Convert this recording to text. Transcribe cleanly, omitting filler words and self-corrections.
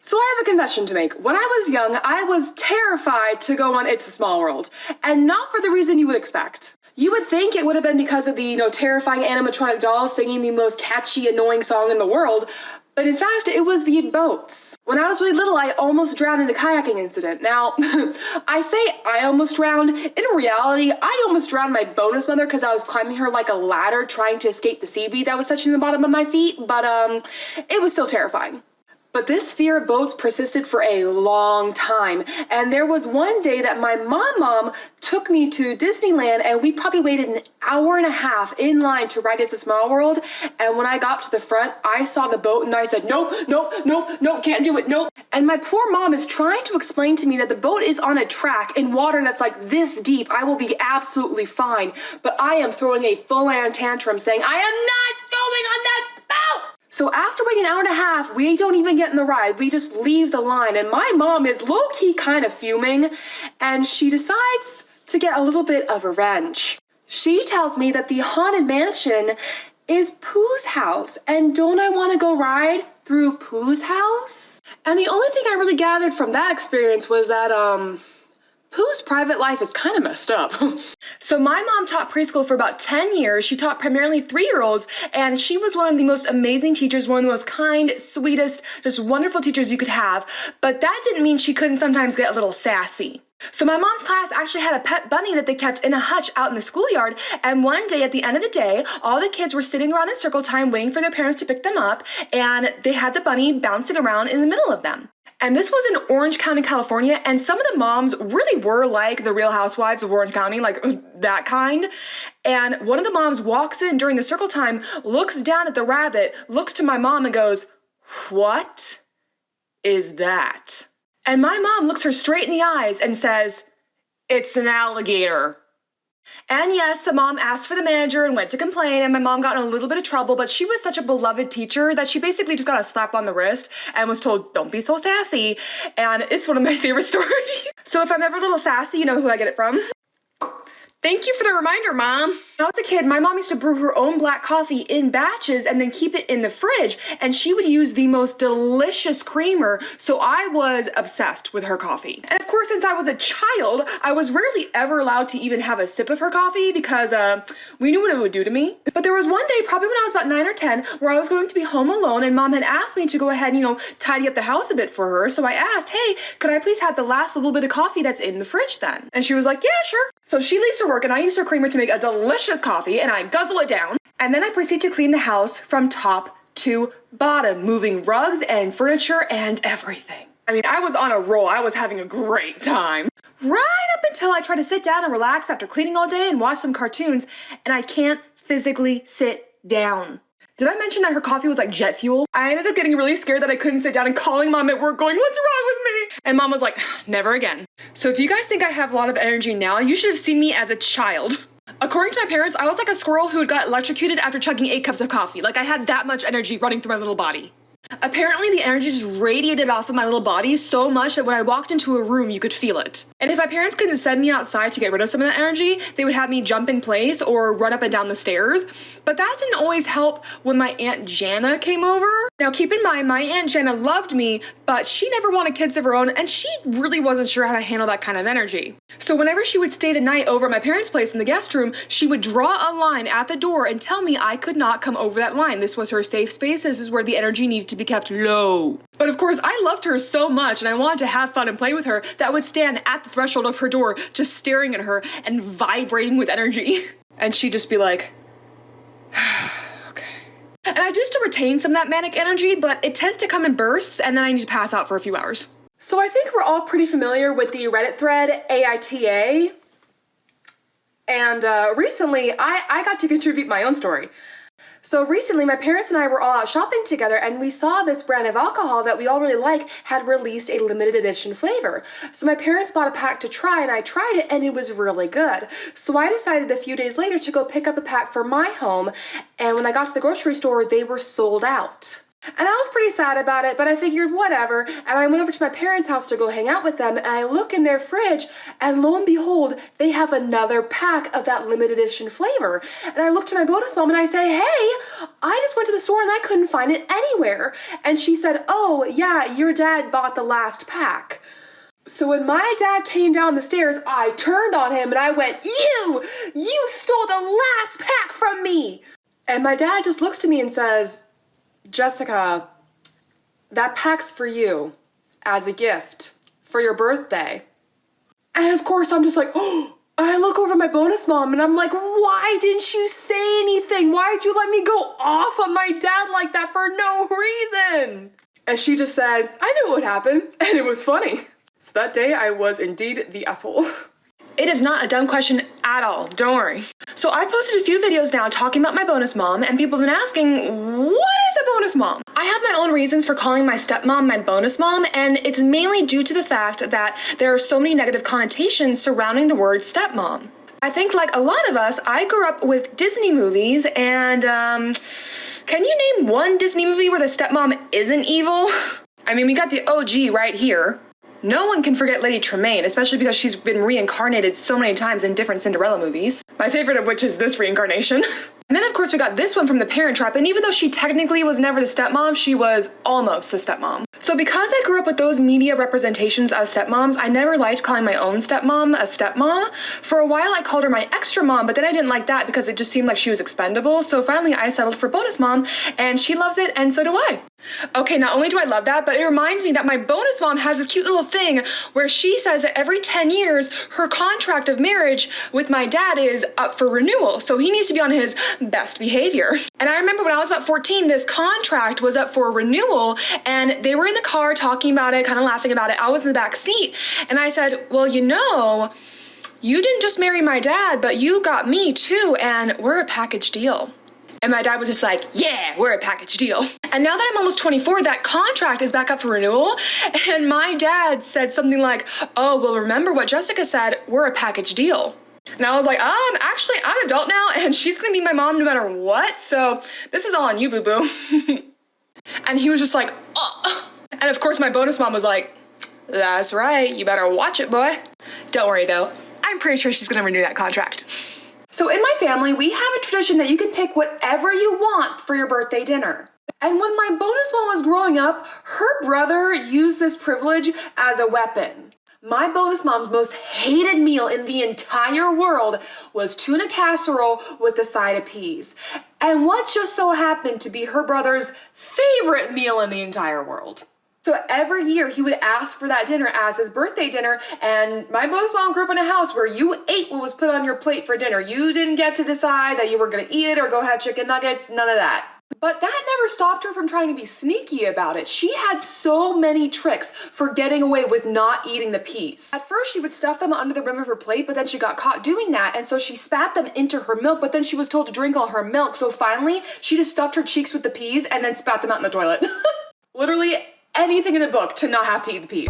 So I have a confession to make. When I was young, I was terrified to go on It's a Small World, and not for the reason you would expect. You would think it would have been because of the, terrifying animatronic dolls singing the most catchy, annoying song in the world, but in fact, it was the boats. When I was really little, I almost drowned in a kayaking incident. Now, I say I almost drowned. In reality, I almost drowned my bonus mother because I was climbing her like a ladder trying to escape the seaweed that was touching the bottom of my feet, but it was still terrifying. But this fear of boats persisted for a long time, and there was one day that my mom took me to Disneyland, and we probably waited an hour and a half in line to ride It's a Small World, and when I got to the front, I saw the boat and I said, nope, can't do it, nope. And my poor mom is trying to explain to me that the boat is on a track in water that's like this deep, I will be absolutely fine, but I am throwing a full-on tantrum saying, I am not going on that boat! So after waiting an hour and a half, we don't even get in the ride. We just leave the line, and my mom is low-key kind of fuming, and she decides to get a little bit of revenge. She tells me that the haunted mansion is Pooh's house, and don't I want to go ride through Pooh's house? And the only thing I really gathered from that experience was that, Pooh's private life is kind of messed up. So my mom taught preschool for about 10 years. She taught primarily 3-year-olds, and she was one of the most amazing teachers, one of the most kind, sweetest, just wonderful teachers you could have. But that didn't mean she couldn't sometimes get a little sassy. So my mom's class actually had a pet bunny that they kept in a hutch out in the schoolyard, and one day at the end of the day, all the kids were sitting around in circle time waiting for their parents to pick them up, and they had the bunny bouncing around in the middle of them. And this was in Orange County, California, and some of the moms really were like the Real Housewives of Orange County, like that kind. And one of the moms walks in during the circle time, looks down at the rabbit, looks to my mom and goes, "What is that?" And my mom looks her straight in the eyes and says, "It's an alligator." And yes, the mom asked for the manager and went to complain, and my mom got in a little bit of trouble, but she was such a beloved teacher that she basically just got a slap on the wrist and was told, don't be so sassy. And it's one of my favorite stories. So if I'm ever a little sassy, you know who I get it from. Thank you for the reminder, Mom. When I was a kid, my mom used to brew her own black coffee in batches and then keep it in the fridge, and she would use the most delicious creamer, so I was obsessed with her coffee. And of course, since I was a child, I was rarely ever allowed to even have a sip of her coffee because we knew what it would do to me. But there was one day, probably when I was about 9 or 10, where I was going to be home alone, and Mom had asked me to go ahead and, tidy up the house a bit for her, so I asked, hey, could I please have the last little bit of coffee that's in the fridge then? And she was like, yeah, sure. So she leaves her work, and I use her creamer to make a delicious coffee, and I guzzle it down. And then I proceed to clean the house from top to bottom, moving rugs and furniture and everything. I mean, I was on a roll. I was having a great time. Right up until I try to sit down and relax after cleaning all day and watch some cartoons, and I can't physically sit down. Did I mention that her coffee was like jet fuel? I ended up getting really scared that I couldn't sit down and calling Mom at work going, what's wrong with me? And Mom was like, never again. So if you guys think I have a lot of energy now, you should have seen me as a child. According to my parents, I was like a squirrel who got electrocuted after chugging 8 cups of coffee. Like I had that much energy running through my little body. Apparently the energy just radiated off of my little body so much that when I walked into a room, you could feel it. And if my parents couldn't send me outside to get rid of some of that energy, they would have me jump in place or run up and down the stairs. But that didn't always help when my Aunt Jana came over. Now keep in mind, my Aunt Jana loved me, but she never wanted kids of her own, and she really wasn't sure how to handle that kind of energy. So whenever she would stay the night over at my parents' place in the guest room, she would draw a line at the door and tell me I could not come over that line. This was her safe space. This is where the energy needed to be kept low. But of course, I loved her so much and I wanted to have fun and play with her that I would stand at the threshold of her door just staring at her and vibrating with energy. And she'd just be like, okay. And I used to retain some of that manic energy, but it tends to come in bursts and then I need to pass out for a few hours. So I think we're all pretty familiar with the Reddit thread AITA. And recently I got to contribute my own story. So recently, my parents and I were all out shopping together, and we saw this brand of alcohol that we all really like had released a limited edition flavor. So my parents bought a pack to try, and I tried it, and it was really good. So I decided a few days later to go pick up a pack for my home, and when I got to the grocery store, they were sold out. And I was pretty sad about it, but I figured whatever. And I went over to my parents' house to go hang out with them, and I look in their fridge, and lo and behold, they have another pack of that limited edition flavor. And I look to my bonus mom and I say, hey, I just went to the store and I couldn't find it anywhere. And she said, oh yeah, your dad bought the last pack. So when my dad came down the stairs, I turned on him and I went, you stole the last pack from me. And my dad just looks to me and says, Jessica, that pack's for you as a gift for your birthday. And of course I'm just like, oh, I look over to my bonus mom and I'm like, why didn't you say anything? Why did you let me go off on my dad like that for no reason? And she just said, I knew what would happen, and it was funny. So that day I was indeed the asshole. It is not a dumb question at all, don't worry. So I posted a few videos now talking about my bonus mom, and people have been asking, what is a bonus mom? I have my own reasons for calling my stepmom my bonus mom, and it's mainly due to the fact that there are so many negative connotations surrounding the word stepmom. I think like a lot of us, I grew up with Disney movies, and can you name one Disney movie where the stepmom isn't evil? I mean, we got the OG right here. No one can forget Lady Tremaine, especially because she's been reincarnated so many times in different Cinderella movies. My favorite of which is this reincarnation. And then of course we got this one from The Parent Trap, and even though she technically was never the stepmom, she was almost the stepmom. So because I grew up with those media representations of stepmoms, I never liked calling my own stepmom a stepmom. For a while I called her my extra mom, but then I didn't like that because it just seemed like she was expendable. So finally I settled for bonus mom, and she loves it, and so do I. Okay, not only do I love that, but it reminds me that my bonus mom has this cute little thing where she says that every 10 years, her contract of marriage with my dad is up for renewal. So he needs to be on his best behavior. And I remember when I was about 14, this contract was up for renewal, and they were in the car talking about it, kind of laughing about it. I was in the back seat, and I said, well, you know, you didn't just marry my dad, but you got me too, and we're a package deal. And my dad was just like, yeah, we're a package deal. And now that I'm almost 24, that contract is back up for renewal. And my dad said something like, oh, well, remember what Jessica said, we're a package deal. And I was like, actually, I'm an adult now, and she's gonna be my mom no matter what. So this is all on you, boo-boo. And he was just like, oh. And of course, my bonus mom was like, that's right, you better watch it, boy. Don't worry though, I'm pretty sure she's gonna renew that contract. So in my family, we have a tradition that you can pick whatever you want for your birthday dinner. And when my bonus mom was growing up, her brother used this privilege as a weapon. My bonus mom's most hated meal in the entire world was tuna casserole with a side of peas. And what just so happened to be her brother's favorite meal in the entire world. So every year he would ask for that dinner as his birthday dinner, and my bonus mom grew up in a house where you ate what was put on your plate for dinner. You didn't get to decide that you were gonna eat it or go have chicken nuggets, none of that. But that never stopped her from trying to be sneaky about it. She had so many tricks for getting away with not eating the peas. At first she would stuff them under the rim of her plate, but then she got caught doing that, and so she spat them into her milk, but then she was told to drink all her milk, so finally she just stuffed her cheeks with the peas and then spat them out in the toilet. Literally anything in a book to not have to eat the pea.